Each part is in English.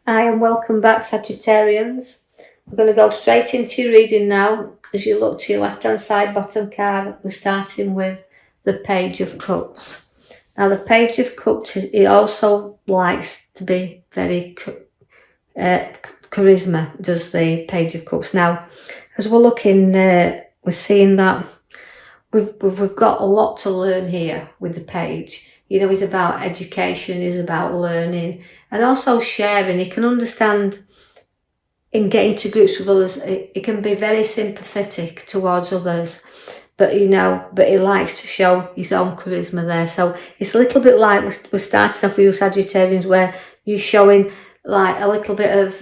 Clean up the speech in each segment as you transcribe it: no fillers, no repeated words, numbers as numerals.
Hi and welcome back, Sagittarians. We're going to go straight into your reading now. As you look to your left hand side bottom card, we're starting with the Page of Cups. Now the Page of Cups, it also likes to be very charisma, does the Page of Cups. Now as we're looking, we're seeing that we've got a lot to learn here with the page. You know, it's about education, it's about learning and also sharing. He can understand in getting to grips with others. It can be very sympathetic towards others, but he likes to show his own charisma there. So it's a little bit like we're starting off with you Sagittarians, where you're showing like a little bit of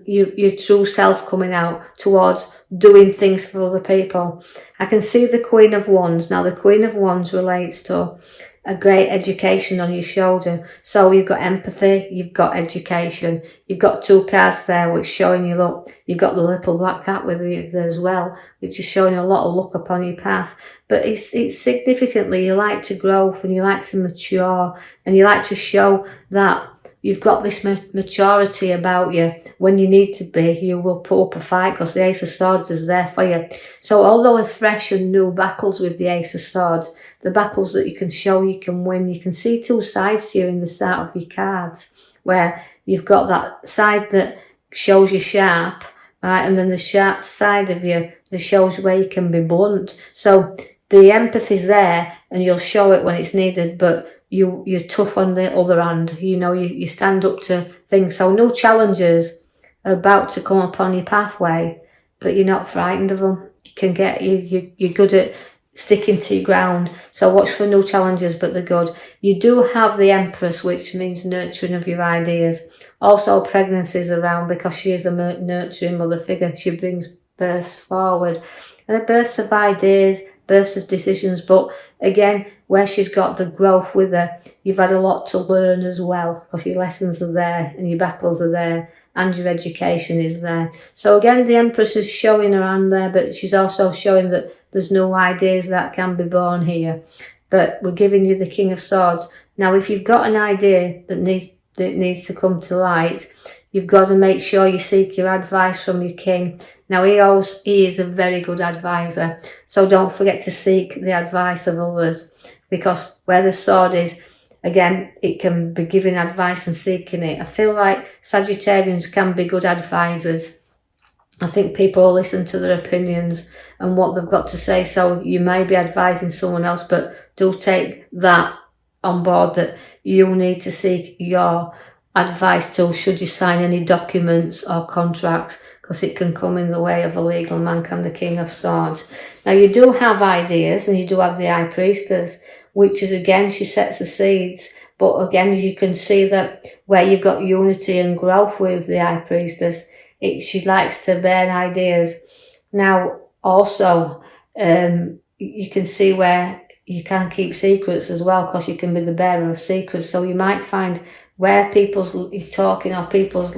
your true self coming out towards doing things for other people. I can see the Queen of Wands. Now the Queen of Wands relates to a great education on your shoulder. So you've got empathy, you've got education, you've got two cards there which showing you, look, you've got the little black cat with you there as well, which is showing a lot of luck upon your path. But it's significantly, you like to grow and you like to mature and you like to show that you've got this maturity about you. When you need to be, you will put up a fight because the Ace of Swords is there for you. So although with fresh and new battles with the Ace of Swords, the battles that you can show you can win, you can see two sides to you in the start of your cards, where you've got that side that shows you sharp, right, and then the sharp side of you that shows where you can be blunt. So the empathy's there and you'll show it when it's needed, but you're tough on the other hand. You know, you stand up to things. So no challenges are about to come upon your pathway, but you're not frightened of them. You can get you're good at sticking to your ground. So watch for no challenges, but they're good. You do have the Empress, which means nurturing of your ideas. Also pregnancies around because she is a nurturing mother figure. She brings births forward and a bursts of ideas, bursts of decisions. But again, where she's got the growth with her, you've had a lot to learn as well because your lessons are there and your battles are there and your education is there. So again, the Empress is showing her hand there, but she's also showing that there's no ideas that can be born here. But we're giving you the King of Swords. Now, if you've got an idea that needs to come to light, you've got to make sure you seek your advice from your king. Now, he is a very good advisor. So don't forget to seek the advice of others, because where the sword is, again, it can be giving advice and seeking it. I feel like Sagittarians can be good advisors. I think people listen to their opinions and what they've got to say. So you may be advising someone else, but do take that on board, that you need to seek your advice too should you sign any documents or contracts, because it can come in the way of a legal man, can the King of Swords. Now you do have ideas and you do have the High Priestess, which is again, she sets the seeds. But again, you can see that where you've got unity and growth with the High Priestess, she likes to bear ideas. Now also, you can see where you can keep secrets as well, because you can be the bearer of secrets. So you might find where people's talking or people's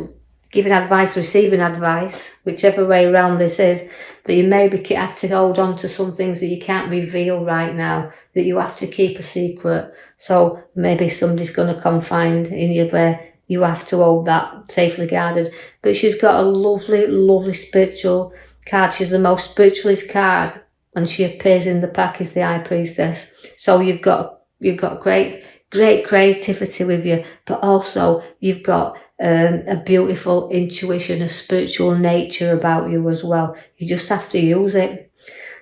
giving advice, receiving advice, whichever way around this is, that you maybe have to hold on to some things that you can't reveal right now, that you have to keep a secret. So maybe somebody's going to confide in you where you have to hold that safely guarded. But she's got a lovely, lovely spiritual card. She's the most spiritualist card, and she appears in the pack as the High Priestess. So you've got great creativity with you, but also you've got a beautiful intuition, a spiritual nature about you as well. You just have to use it.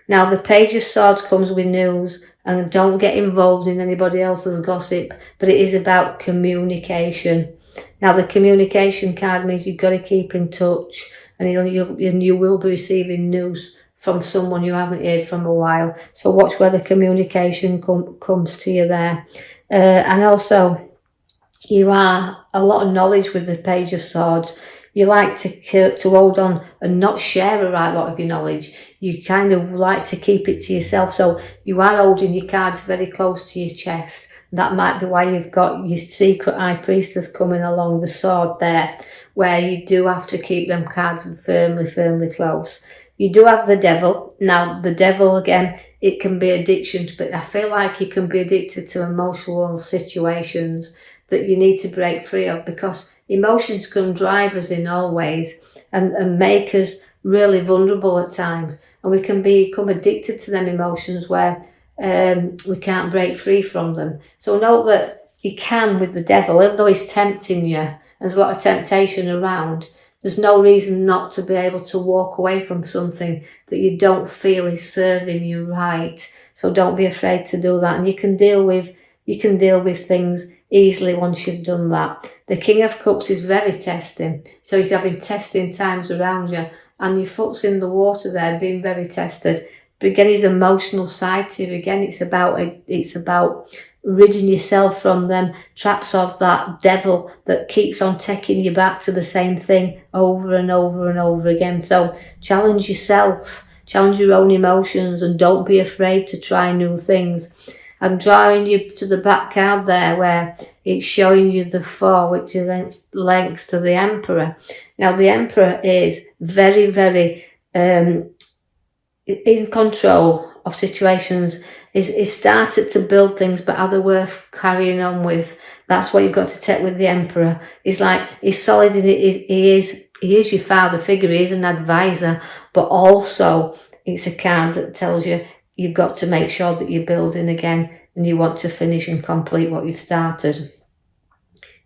Now the Page of Swords comes with news, and don't get involved in anybody else's gossip, but it is about communication. Now the communication card means you've got to keep in touch, and you will be receiving news from someone you haven't heard from a while. So watch where the communication comes to you there. And also, you are a lot of knowledge with the Page of Swords. You like to hold on and not share a right lot of your knowledge. You kind of like to keep it to yourself. So you are holding your cards very close to your chest. That might be why you've got your secret High Priestess coming along the sword there, where you do have to keep them cards firmly close. You do have the Devil. Now, the Devil, again, it can be addictions, but I feel like you can be addicted to emotional situations that you need to break free of, because emotions can drive us in all ways and make us really vulnerable at times. And we can become addicted to them emotions where we can't break free from them. So know that you can with the devil, even though he's tempting you, there's a lot of temptation around. There's no reason not to be able to walk away from something that you don't feel is serving you right. So don't be afraid to do that. And you can deal with things easily once you've done that. The King of Cups is very testing. So you're having testing times around you, and your foot's in the water there, being very tested. But again, his emotional side to you. Again, it's about ridding yourself from them traps of that devil that keeps on taking you back to the same thing over and over and over again. So challenge yourself, challenge your own emotions, and don't be afraid to try new things. I'm drawing you to the back card there where it's showing you the 4, which is links to the Emperor. Now the Emperor is very, very in control of situations. Is started to build things, but are they worth carrying on with? That's what you've got to take with the Emperor. He's solid in it. He is your father figure. He is an advisor, but also it's a card that tells you you've got to make sure that you're building again and you want to finish and complete what you've started.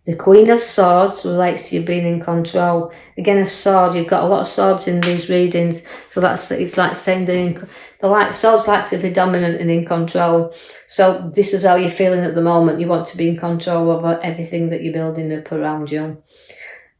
The Queen of Swords relates to you being in control. Again, a sword. You've got a lot of swords in these readings, so it's like saying swords like to be dominant and in control. So this is how you're feeling at the moment. You want to be in control of everything that you're building up around you.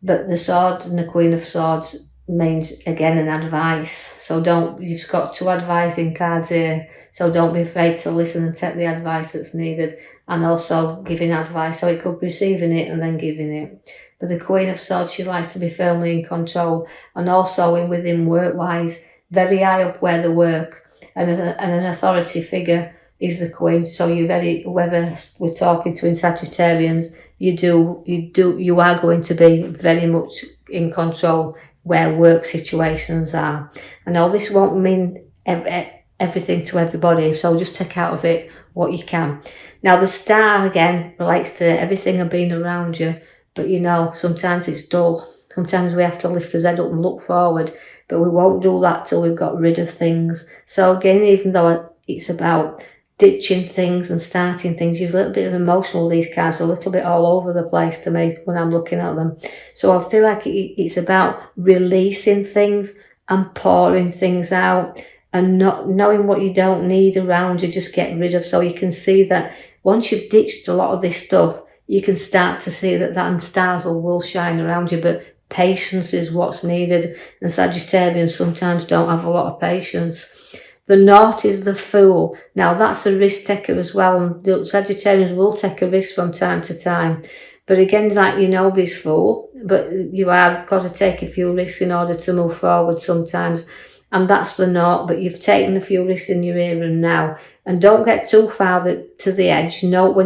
But the sword and the Queen of Swords means, again, an advice. So you've got 2 advising cards here. So don't be afraid to listen and take the advice that's needed. And also giving advice, so it could be receiving it and then giving it. But the Queen of Swords, she likes to be firmly in control, and also within work-wise, very high up where they work, and an authority figure is the Queen. So whoever we're talking to in Sagittarians, you are going to be very much in control where work situations are. I know this won't mean everything to everybody, so just take out of it what you can. Now the Star again relates to everything and being around you, but sometimes it's dull. Sometimes we have to lift our head up and look forward, but we won't do that till we've got rid of things. So again, even though it's about ditching things and starting things, you're a little bit of emotional, these cards are a little bit all over the place to me when I'm looking at them. So I feel like it's about releasing things and pouring things out, and not knowing what you don't need around you, just get rid of. So you can see that once you've ditched a lot of this stuff, you can start to see that stars will shine around you. But patience is what's needed, and Sagittarians sometimes don't have a lot of patience. The North is the Fool. Now that's a risk taker as well, and Sagittarians will take a risk from time to time. But again, you're nobody's fool, but you have got to take a few risks in order to move forward sometimes. And that's the North, but you've taken a few risks in your here and now. And don't get too far to the edge. Note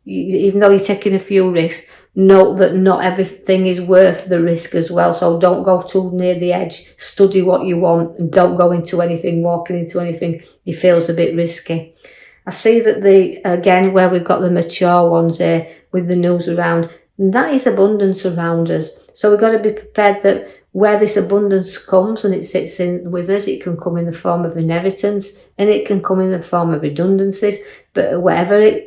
even though you're taking a few risks, note that not everything is worth the risk as well. So don't go too near the edge. Study what you want, and don't go walking into anything you feel is a bit risky. I see that again, where we've got the mature ones here with the news around, and that is abundance around us. So we've got to be prepared that where this abundance comes and it sits in with us, it can come in the form of inheritance, and it can come in the form of redundancies. But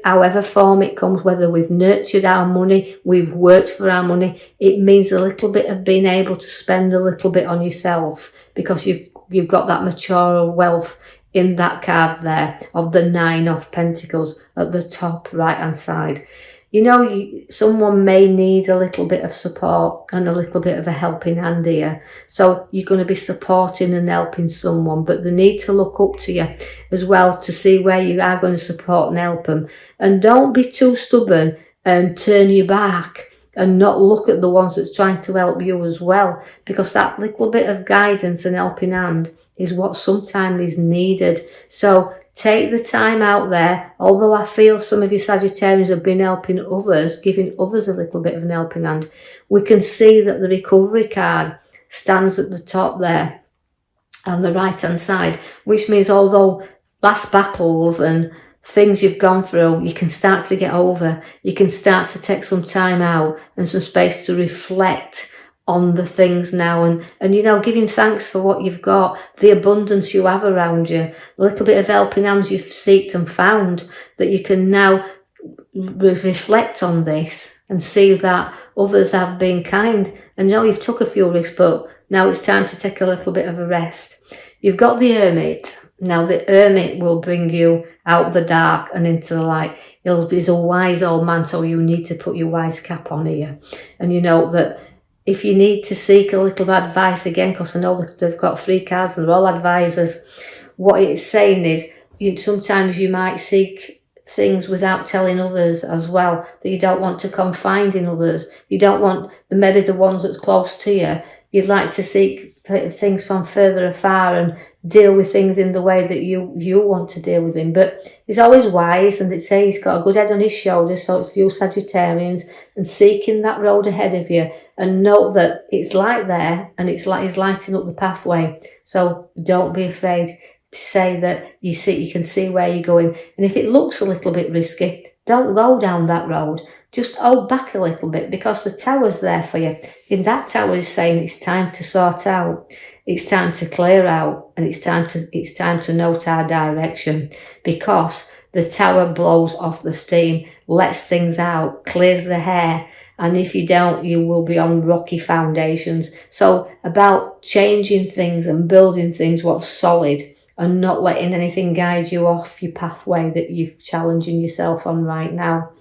however form it comes, whether we've nurtured our money, we've worked for our money, it means a little bit of being able to spend a little bit on yourself, because you've got that mature wealth in that card there of the 9 of Pentacles at the top right hand side. Someone may need a little bit of support and a little bit of a helping hand here. So you're going to be supporting and helping someone, but they need to look up to you as well to see where you are going to support and help them. And don't be too stubborn and turn your back and not look at the ones that's trying to help you as well, because that little bit of guidance and helping hand is what sometimes is needed. So take the time out there. Although I feel some of you Sagittarians have been helping others, giving others a little bit of an helping hand, we can see that the recovery card stands at the top there on the right hand side, which means although last battles and things you've gone through, you can start to get over. You can start to take some time out and some space to reflect on the things now, and you know, giving thanks for what you've got, the abundance you have around you, a little bit of helping hands you've sought and found, that you can now reflect on this and see that others have been kind. And know you've took a few risks, but now it's time to take a little bit of a rest. You've got the Hermit. Now the Hermit will bring you out the dark and into the light. He's a wise old man, so you need to put your wise cap on here. And you know that if you need to seek a little advice again, because I know that they've got 3 cards and they're all advisors, what it's saying is sometimes you might seek things without telling others as well, that you don't want to confide in others. You don't want maybe the ones that's close to you. You'd like to seek things from further afar and deal with things in the way that you want to deal with them. But he's always wise, and they say he's got a good head on his shoulders, so it's you Sagittarians, and seeking that road ahead of you, and note that it's light there, and it's like he's lighting up the pathway. So don't be afraid to say that you can see where you're going. And if it looks a little bit risky, don't go down that road. Just hold back a little bit, because the tower's there for you. And that tower is saying it's time to sort out. It's time to clear out, and it's time to note our direction, because the tower blows off the steam, lets things out, clears the hair. And if you don't, you will be on rocky foundations. So about changing things and building things what's solid, and not letting anything guide you off your pathway that you're challenging yourself on right now.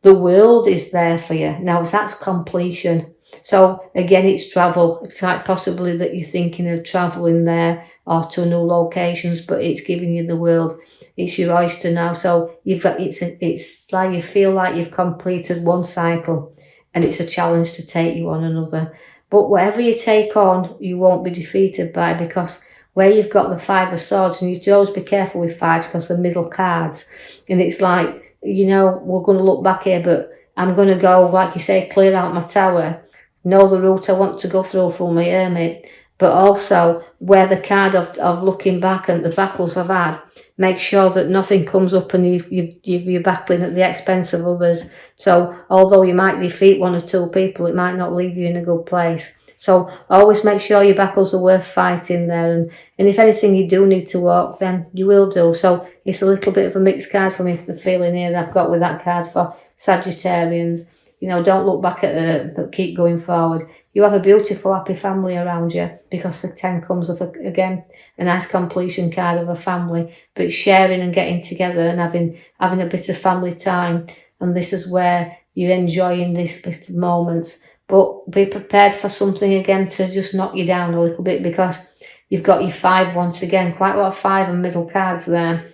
The world is there for you. Now that's completion. So again, it's travel. It's like possibly that you're thinking of travelling there or to new locations, but it's giving you the world. It's your oyster now. So it's like you feel like you've completed one cycle, and it's a challenge to take you on another. But whatever you take on, you won't be defeated by, because where you've got the 5 of Swords, and you should always be careful with 5s because they're middle cards, and it's like, you know, we're going to look back here, but I'm going to go, like you say, clear out my tower, know the route I want to go through for my Hermit, but also where the card of looking back and the battles I've had, make sure that nothing comes up and you're battling at the expense of others. So although you might defeat 1 or 2 people, it might not leave you in a good place. So always make sure your battles are worth fighting there, and if anything you do need to walk, then you will do. So it's a little bit of a mixed card for me, the feeling here that I've got with that card for Sagittarians. You know, don't look back at it, but keep going forward. You have a beautiful, happy family around you, because the 10 comes of, again, a nice completion card of a family, but sharing and getting together and having a bit of family time. And this is where you're enjoying this bit of moments. But be prepared for something again to just knock you down a little bit, because you've got your 5 once again, quite a lot of 5 and middle cards there,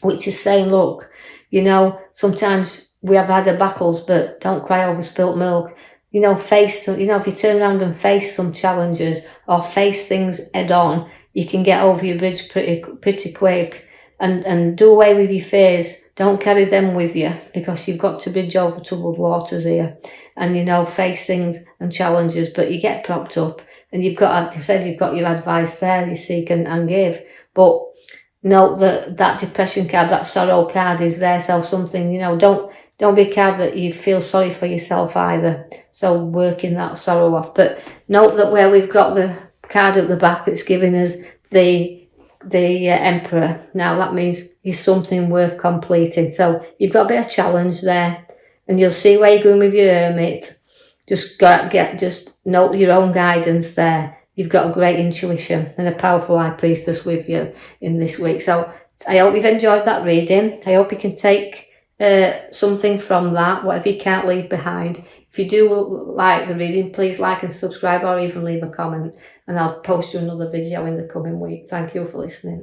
which is saying, look, you know, sometimes we have had our battles, but don't cry over spilt milk. You know, if you turn around and face some challenges or face things head on, you can get over your bridge pretty quick, and do away with your fears. Don't carry them with you, because you've got to bridge over troubled waters here, and, you know, face things and challenges, but you get propped up, and you've got, like I said, you've got your advice there, you seek and give. But note that depression card, that sorrow card is there, so something, you know, don't be a card that you feel sorry for yourself either. So working that sorrow off. But note that where we've got the card at the back, it's giving us the Emperor. Now that means it's something worth completing. So you've got a bit of challenge there, and you'll see where you're going with your Hermit. Just note your own guidance there. You've got a great intuition and a powerful High Priestess with you in this week. So I hope you've enjoyed that reading. I hope you can take something from that, whatever you can't leave behind. If you do like the reading, please like and subscribe, or even leave a comment, and I'll post you another video in the coming week. Thank you for listening.